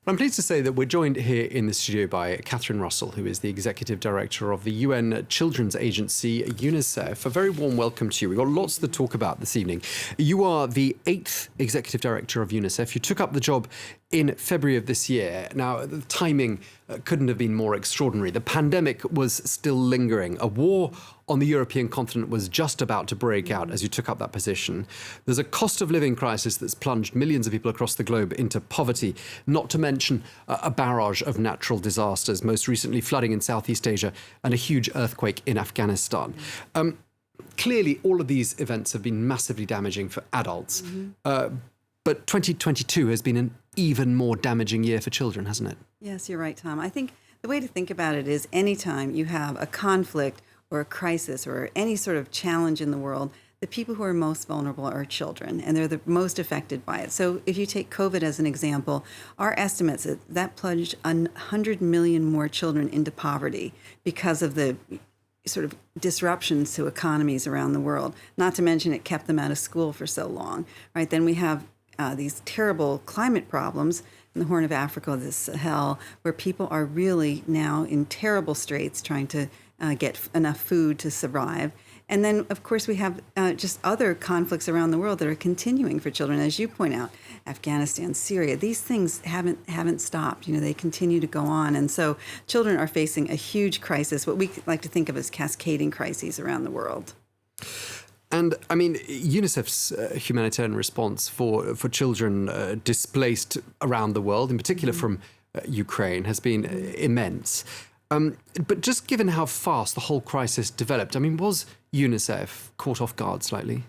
I'm pleased to say that we're joined here in the studio by Catherine Russell, who is the Executive Director of the UN Children's Agency, UNICEF. A very warm welcome to you. We've got lots to talk about this evening. You are the 8th Executive Director of UNICEF. You took up the job in February of this year. Now, the timing couldn't have been more extraordinary. The pandemic was still lingering. A war on the European continent was just about to break out as you took up that position. There's a cost of living crisis that's plunged millions of people across the globe into poverty, not to mention a barrage of natural disasters, most recently flooding in Southeast Asia and a huge earthquake in Afghanistan. Clearly, all of these events have been massively damaging for adults. But 2022 has been an even more damaging year for children, hasn't it? Yes, you're right, Tom. I think the way to think about it is anytime you have a conflict or a crisis or any sort of challenge in the world, the people who are most vulnerable are children, and they're the most affected by it. So if you take COVID as an example, our estimates that plunged 100 million more children into poverty because of the sort of disruptions to economies around the world. Not to mention it kept them out of school for so long, right? Then we have these terrible climate problems in the Horn of Africa, the Sahel, where people are really now in terrible straits trying to get enough food to survive. And then, of course, we have just other conflicts around the world that are continuing for children. As you point out, Afghanistan, Syria, these things haven't stopped. You know, they continue to go on. And so children are facing a huge crisis, what we like to think of as cascading crises around the world. And I mean, UNICEF's humanitarian response for children displaced around the world, in particular from Ukraine, has been immense. But just given how fast the whole crisis developed, I mean, was UNICEF caught off guard slightly?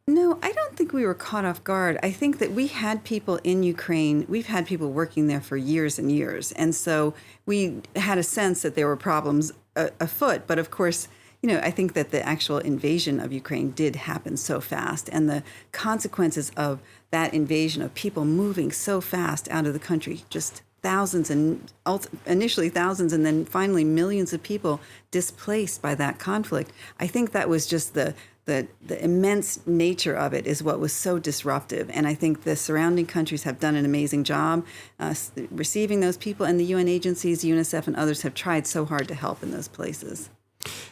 No, I don't think we were caught off guard. I think that we had people in Ukraine, we've had people working there for years and years. And so we had a sense that there were problems afoot. But of course, you know, I think that the actual invasion of Ukraine did happen so fast, and the consequences of that invasion, of people moving so fast out of the country, just thousands and initially thousands and then finally millions of people displaced by that conflict. I think that was just the immense nature of it is what was so disruptive. And I think the surrounding countries have done an amazing job receiving those people, and the UN agencies, UNICEF and others have tried so hard to help in those places.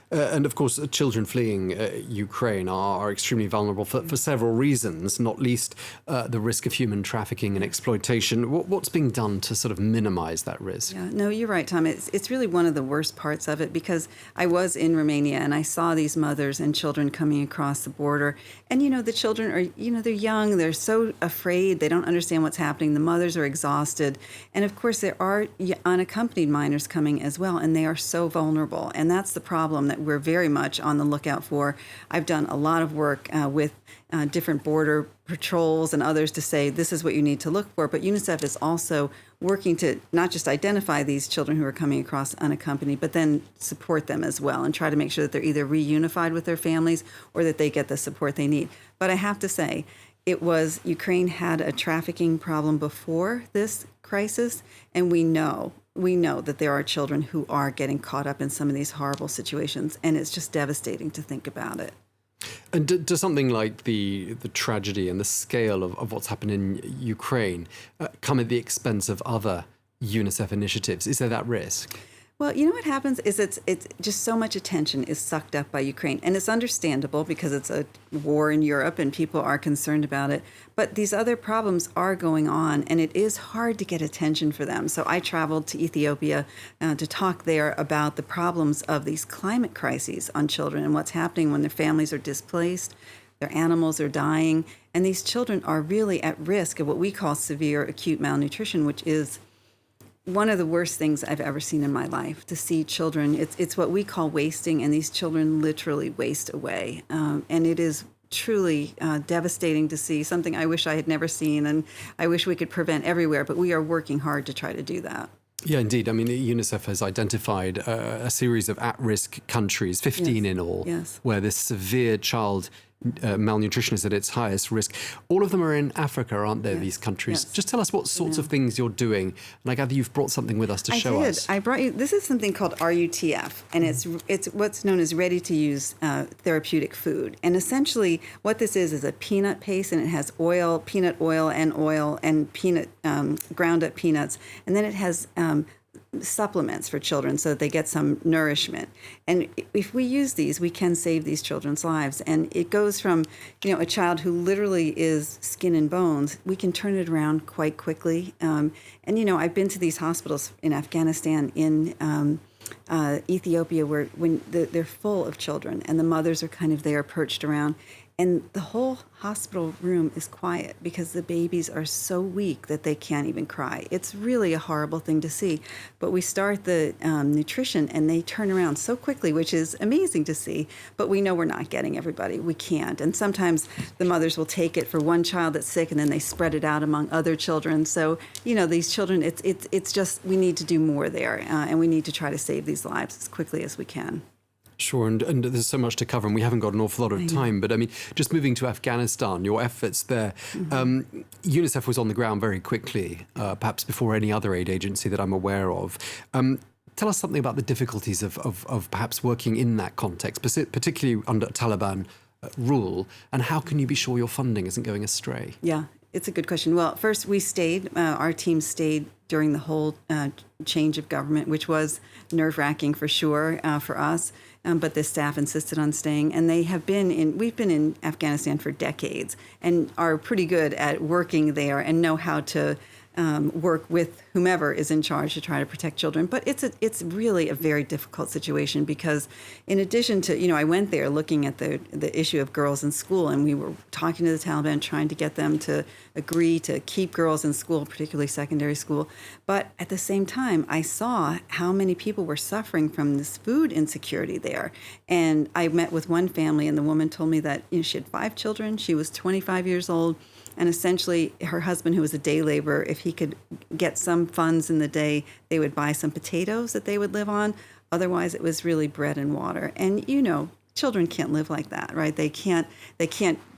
And of course, children fleeing Ukraine are extremely vulnerable for several reasons, not least the risk of human trafficking and exploitation. What's being done to sort of minimize that risk? Yeah, no, you're right, Tom. It's really one of the worst parts of it, because I was in Romania and I saw these mothers and children coming across the border. And, you know, the children are, you know, they're young, they're so afraid, they don't understand what's happening. The mothers are exhausted. And of course, there are unaccompanied minors coming as well, and they are so vulnerable. And that's the problem that we're very much on the lookout for. I've done a lot of work with different border patrols and others to say this is what you need to look for. But UNICEF is also working to not just identify these children who are coming across unaccompanied, but then support them as well and try to make sure that they're either reunified with their families or that they get the support they need. But I have to say, Ukraine had a trafficking problem before this crisis, and we know that there are children who are getting caught up in some of these horrible situations, and it's just devastating to think about it. And does something like the tragedy and the scale of what's happened in Ukraine come at the expense of other UNICEF initiatives? Is there that risk? Well, you know what happens is it's just so much attention is sucked up by Ukraine. And it's understandable because it's a war in Europe and people are concerned about it. But these other problems are going on, and it is hard to get attention for them. So I traveled to Ethiopia to talk there about the problems of these climate crises on children and what's happening when their families are displaced, their animals are dying, and these children are really at risk of what we call severe acute malnutrition, which is one of the worst things I've ever seen in my life, to see children. It's what we call wasting, and these children literally waste away. And it is truly devastating to see, something I wish I had never seen, and I wish we could prevent everywhere, but we are working hard to try to do that. Yeah, indeed. I mean, UNICEF has identified a series of at-risk countries, 15 in all, where this severe child malnutrition is at its highest risk. All of them are in Africa, aren't they, these countries? Yes. Just tell us what sorts of things you're doing. And I gather you've brought something with us to show us. I brought you, this is something called RUTF, and it's what's known as ready-to-use therapeutic food. And essentially what this is a peanut paste, and it has oil, peanut oil, and peanut ground up peanuts. And then it has supplements for children so that they get some nourishment. And if we use these, we can save these children's lives. And it goes from, a child who literally is skin and bones, we can turn it around quite quickly. And I've been to these hospitals in Afghanistan, in Ethiopia, where they're full of children, and the mothers are kind of there perched around. And the whole hospital room is quiet because the babies are so weak that they can't even cry. It's really a horrible thing to see. But we start the nutrition and they turn around so quickly, which is amazing to see. But we know we're not getting everybody. We can't. And sometimes the mothers will take it for one child that's sick and then they spread it out among other children. So, these children, it's just, we need to do more there. And we need to try to save these lives as quickly as we can. Sure, and there's so much to cover, and we haven't got an awful lot of time. But just moving to Afghanistan, your efforts there, UNICEF was on the ground very quickly, perhaps before any other aid agency that I'm aware of. Tell us something about the difficulties of perhaps working in that context, particularly under Taliban rule, and how can you be sure your funding isn't going astray? Yeah, it's a good question. Well, first we stayed, our team stayed during the whole change of government, which was nerve-wracking for sure for us. But the staff insisted on staying, and we've been in Afghanistan for decades and are pretty good at working there and know how to work with whomever is in charge to try to protect children. But it's really a very difficult situation because in addition to, I went there looking at the issue of girls in school, and we were talking to the Taliban, trying to get them to agree to keep girls in school, particularly secondary school. But at the same time, I saw how many people were suffering from this food insecurity there. And I met with one family, and the woman told me that she had 5 children. She was 25 years old. And essentially, her husband, who was a day laborer, if he could get some funds in the day, they would buy some potatoes that they would live on. Otherwise, it was really bread and water. And children can't live like that, right? They can't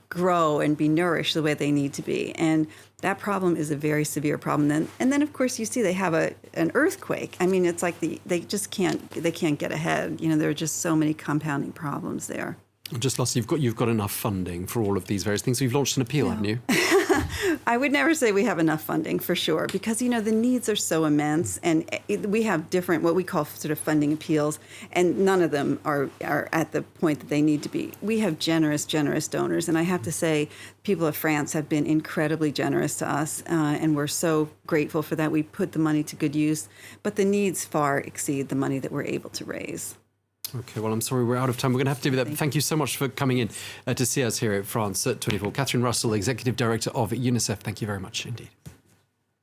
grow and be nourished the way they need to be. And that problem is a very severe problem. And then of course, you see they have an earthquake. It's like they can't get ahead. There are just so many compounding problems there. Just lastly, you've got enough funding for all of these various things. So you've launched an appeal, haven't you? I would never say we have enough funding for sure, because the needs are so immense, and we have different what we call sort of funding appeals, and none of them are at the point that they need to be. We have generous donors, and I have to say, people of France have been incredibly generous to us, and we're so grateful for that. We put the money to good use, but the needs far exceed the money that we're able to raise. Okay, well, I'm sorry we're out of time. We're going to have to do that. Thank you so much for coming in to see us here at France 24. Catherine Russell, Executive Director of UNICEF. Thank you very much indeed.